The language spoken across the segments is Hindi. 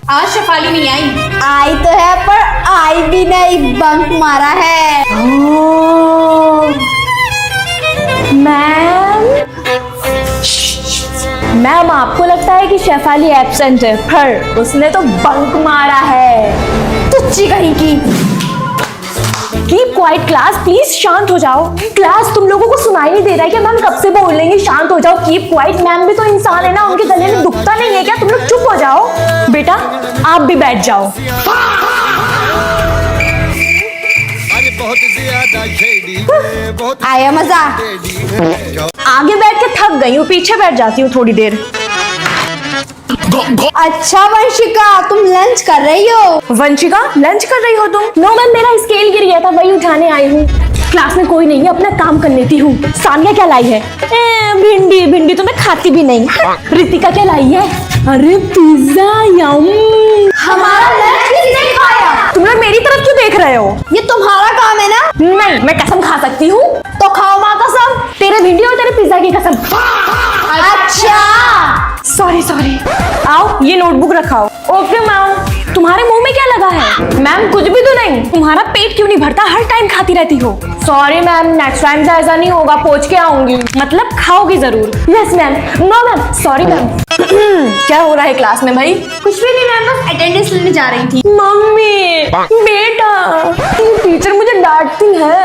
आज शेफाली नहीं आई। आई तो है पर आई भी नहीं, बंक मारा है। मैम आपको लगता है कि शेफाली एब्सेंट है, पर उसने तो बंक मारा है। तुच्ची कहीं की। कीप क्वाइट क्लास, प्लीज शांत हो जाओ। क्लास तुम लोगों को सुनाई नहीं दे रहा है क्या? मैम कब से बोल लेंगे शांत हो जाओ, कीप क्वाइट। मैम भी तो इंसान है ना, उनके गले में दुखता नहीं है क्या? तुम लोग चुप हो जाओ। बेटा आप भी बैठ जाओ। आया मजा? आगे बैठ के थक गई हूँ, पीछे बैठ जाती हूँ थोड़ी देर। अच्छा वंशिका, तुम लंच कर रही हो? वंशिका लंच कर रही हो तुम? नो मैम, मेरा स्केल गिर गया था, वही उठाने आई हूँ। क्लास में कोई नहीं है, अपना काम कर लेती हूँ। सानिया क्या लाई है? भिंडी। भिंडी तो मैं खाती भी नहीं। रितिका क्या लाई है? अरे पिज्जा, यम। हमारा लंच किसने खाया? तुम लोग मेरी तरफ क्यों देख रहे हो? ये तुम्हारा काम है ना? नहीं, मैं कसम खा सकती हूँ। तो खाओ माँ कसम। तेरे भिंडी और तेरे पिज्जा की कसम। अच्छा सॉरी। आओ ये नोटबुक रखाओ। Okay ma'am. तुम्हारे मुंह में क्या लगा है? मैम कुछ भी तो नहीं। तुम्हारा पेट क्यों नहीं भरता? हर टाइम खाती रहती हो। सॉरी मैम, नेक्स्ट टाइम से ऐसा नहीं होगा, पोंछ के आऊंगी। मतलब खाओगी जरूर। Yes ma'am. No ma'am, sorry ma'am. क्या हो रहा है क्लास में भाई? कुछ भी नहीं मैम, बस अटेंडेंस लेने जा रही थी। मम्मी बेटा, टीचर मुझे डांटती है।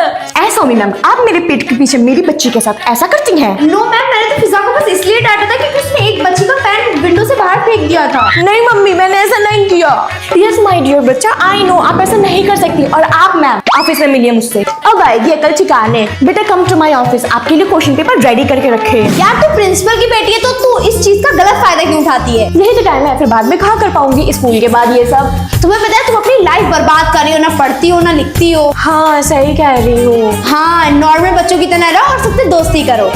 ऐसा नहीं मैम, आप मेरे पेट के पीछे मेरी बच्ची के साथ ऐसा करती हैं? नो मैम, मैंने तो फिजा को बस इसलिए डांटा था क्योंकि उसने एक बच्ची का पैन विंडो से बाहर फेंक दिया था। नहीं मम्मी, मैंने ऐसा नहीं किया। यस माय डियर बच्चा, आई नो आप ऐसा नहीं कर सकती। और आप मैम ऑफिस में मिलिए मुझसे, अब आएगी अकल ठिकाने। बेटा कम टू माय ऑफिस, आपके लिए क्वेश्चन पेपर रेडी करके रखे। यार तू प्रिंसिपल की बेटी है तो तू इस चीज का गलत फायदा क्यों उठाती है? यही तो टाइम है, फिर बाद में कहाँ कर पाऊंगी स्कूल के बाद ये सब। तुम्हें पता है तुम अपनी लाइफ बर्बाद कर रही हो, ना पढ़ती हो ना लिखती हो। हाँ सही कह रही हो। हाँ, नॉर्मल बच्चों की तरह रहो और सबसे दोस्ती करो।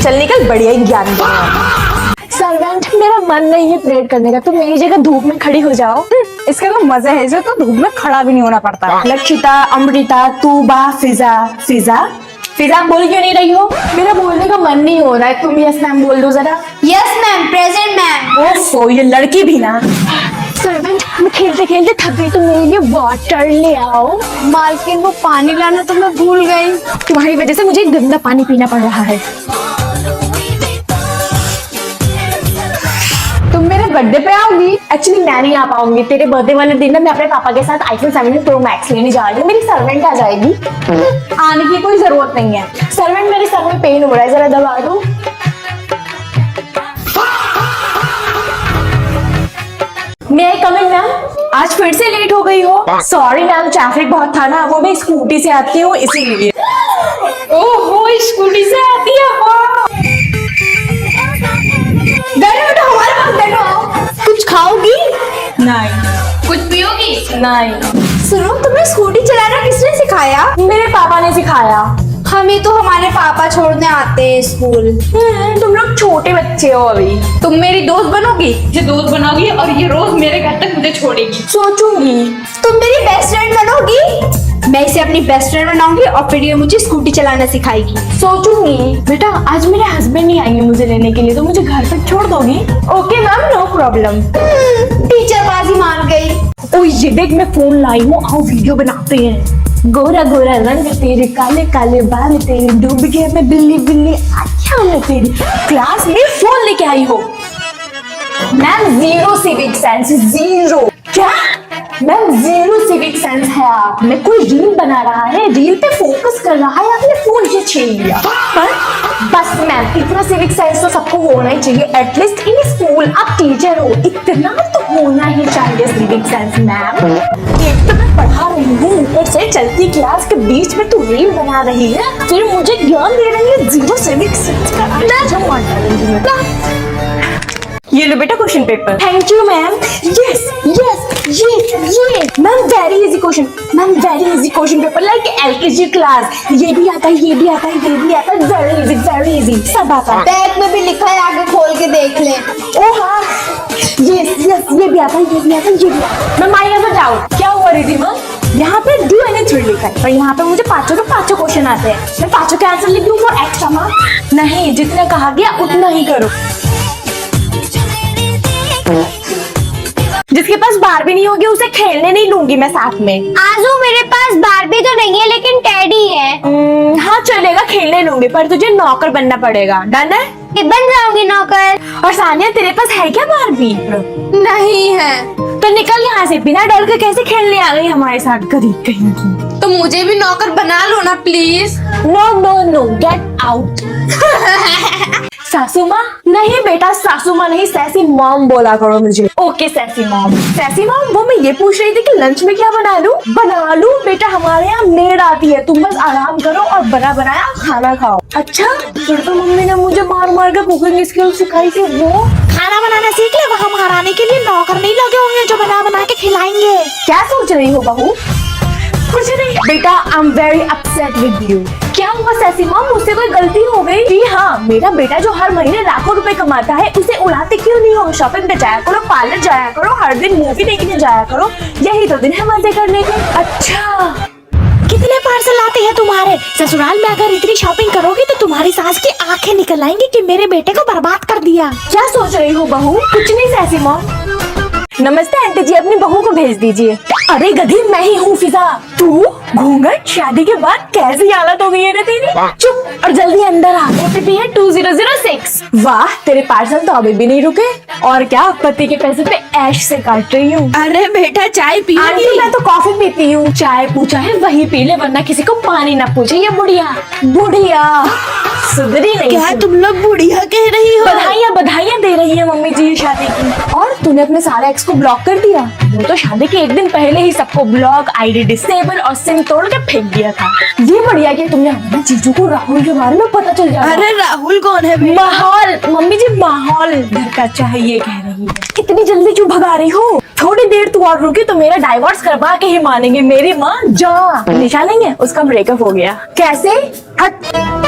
चल निकल, बढ़िया ही ज्ञान। सर्वेंट, मेरा मन नहीं है परेड करने का, तुम मेरी जगह धूप में खड़ी हो जाओ। इसका तो मजा है, जो तो धूप में खड़ा भी नहीं होना पड़ता। लक्षिता, अमृता, तूबा, फिजा बोल क्यों नहीं रही हो? मेरा बोलने का मन नहीं हो रहा है, तुम यस मैम बोल दो जरा। Yes ma'am, present ma'am. ओफो, ये लड़की भी ना। सर्वेंट, मैं खेलते खेलते थक गई, तुम मेरे लिए वाटर ले आओ। मालकिन वो पानी लाना तो मैं भूल गई। तुम्हारी वजह से मुझे गंदा पानी पीना पड़ रहा है। तुम मेरे बर्थडे पे आओगी? एक्चुअली मैं नहीं आ पाऊंगी तेरे बर्थडे वाले दिन ना, मैं अपने पापा के साथ iPhone 17 Pro Max लेने जा रही हूँ। मेरी सर्वेंट आ जाएगी। आने की कोई जरूरत नहीं है। सर्वेंट, मेरे सर में पेन हो रहा है, जरा दबा दो। मैं कम इन मैम? आज फिर से लेट हो गई हो? सॉरी मैम, ट्रैफिक बहुत था ना, वो मैं स्कूटी से आती हूँ इसीलिए। ओहो, स्कूटी से आती है वो। बैठो हमारे पास बैठो। कुछ खाओगी? नहीं। कुछ पियोगी? नहीं। सुनो, तुम्हें स्कूटी चलाना किसने सिखाया? मेरे पापा ने सिखाया। हमें तो हमारे पापा छोड़ने आते हैं स्कूल। तुम लोग छोटे बच्चे हो अभी। तुम मेरी दोस्त बनोगी? ये दोस्त बनोगी और ये रोज मेरे घर तक मुझे छोड़ेगी। सोचूंगी। तुम मेरी बेस्ट फ्रेंड बनोगी? मैं इसे अपनी बेस्ट फ्रेंड बनाऊंगी और फिर ये मुझे स्कूटी चलाना सिखाएगी। सोचूंगी। बेटा आज मेरे हस्बैंड नहीं आएंगे मुझे लेने के लिए, तो मुझे घर तक छोड़ दोगी? Okay ma'am, no problem. Teacher बाजी मान गई। ओ ये देख, मैं फोन लाई हूँ, आओ वीडियो बनाते हैं। गोरा गोरा रंग तेरे, काले काले बाल तेरे, डूब गया मैं बिल्ली बिल्ली आँखों में तेरी। क्लास में फोन लेके आई हो? Ma'am zero civic sense, zero. क्या मैम, जीरो सिविक सेंस है आप में? कोई रील बना रहा है, रील पे फोकस कर रहा है, आपने फोन ही छीन लिया। बस मैम, इतना सिविक सेंस तो सबको होना ही चाहिए, एटलीस्ट इन स्कूल आप टीचर हो, इतना तो होना ही चाहिए सिविक सेंस मैम। एक तो मैं पढ़ा रही हूँ, ऊपर से चलती क्लास के बीच में तू रील बना रही है, फिर मुझे ज्ञान दे रही है जीरो सिविक सेंस का। ये लो बेटा question paper. Thank you ma'am. Yes ये ma'am very easy question, ma'am very easy question paper, like LKG class. ये भी आता है, ये भी आता है, ये भी आता है, वेरी इजी सब आता है। बैग में भी लिखा है, आगे खोल के देख ले। ओ हाँ, यस ये भी आता है, ये भी आता है, ये भी आता है। Ma'am I have a doubt. क्या हुआ रिधिमा? यहाँ पे डू एंड थ्री लिखा है, पर यहाँ पे मुझे पांचों के पांचों क्वेश्चन आते हैं। मैं पांचों के आंसर लिख दूँ फॉर एक्स्ट्रा मार्क्स? नहीं, जितना कहा गया उतना ही करो। जिसके पास बारबी नहीं होगी उसे खेलने नहीं लूंगी मैं साथ में। आजू मेरे पास बारबी तो नहीं है लेकिन टेडी है। हाँ चलेगा, खेलने लूंगी, पर तुझे नौकर बनना पड़ेगा। डन है? बन जाऊंगी नौकर। और सानिया तेरे पास है क्या बारबी? नहीं है। तो निकल यहाँ से, बिना डर के कैसे खेलने आ गई हमारे साथ, गरीब कहीं की। तो मुझे भी नौकर बना लो ना please. No no no, get out. सासू माँ? नहीं बेटा, सासू माँ नहीं, सैसी मॉम बोला करो मुझे। Okay sassy mom. Sassy mom, वो मैं ये पूछ रही थी कि लंच में क्या बना लूं? बना लूं बेटा, हमारे यहाँ मेड आती है, तुम बस आराम करो और बना बनाया खाना खाओ। अच्छा, फिर तो मम्मी ने मुझे मार मार के कुकिंग स्किल सिखाई थी। वो खाना बनाना सीख ले, वहाँ महारानी के लिए नौकर नहीं लगे होंगे जो बना बना के खिलाएंगे। क्या सोच रही हो बहू? कुछ नहीं बेटा, I am very upset with you. क्या हुआ सैसी मॉम, मुझसे कोई गलती हो गई? जी हाँ, मेरा बेटा जो हर महीने लाखों रुपए कमाता है, उसे उड़ाते क्यों नहीं हो? शॉपिंग पे जाया करो, पार्लर जाया करो, हर दिन मूवी देखने जाया करो, यही तो दिन है मजे करने के। अच्छा, कितने पार्सल आते हैं तुम्हारे? ससुराल में अगर इतनी शॉपिंग करोगी तो तुम्हारी सास की आंखें निकल आएंगी कि मेरे बेटे को बर्बाद कर दिया। क्या सोच रही हो बहू? कुछ नहीं सैसी मॉम। नमस्ते आंटी जी, अपनी बहू को भेज दीजिए। अरे गधी, मैं ही हूँ फिजा। तू? घूंघट? शादी के बाद कैसी हालत हो गई है रे तेरी? चुप और जल्दी अंदर आ। ओटीपी है 2006। वाह, तेरे पार्सल तो अभी भी नहीं रुके। और क्या, पति के पैसे पे ऐश से काट रही हूँ। अरे बेटा चाय पी। आंटी मैं तो कॉफी पीती हूँ। चाय पूछा है वही पी ले, वरना किसी को पानी ना पूछे। ये बुढ़िया बुढ़िया सुधरी नहीं। क्या तुम लोग बुढ़िया कह रही हो? बधाइयाँ बधाइयाँ दे रही है मम्मी जी शादी की। और तूने अपने सारे एक्स को ब्लॉक कर दिया? वो तो शादी के एक दिन पहले ही सबको ब्लॉक, आईडी डिसेबल और सिम तोड़ के फेंक दिया था। ये बढ़िया कि तुमने अपने जीजू को राहुल के बारे में पता चल जाए। अरे राहुल कौन है? माहौल मम्मी जी, माहौल घर का चाहिए कह रही है। कितनी जल्दी क्यों भगा रही हो? थोड़ी देर तू और रुकी तो मेरा डाइवोर्स करवा के ही मानेंगे। मेरी माँ जा निशा नहीं है, उसका ब्रेकअप हो गया। कैसे? हट।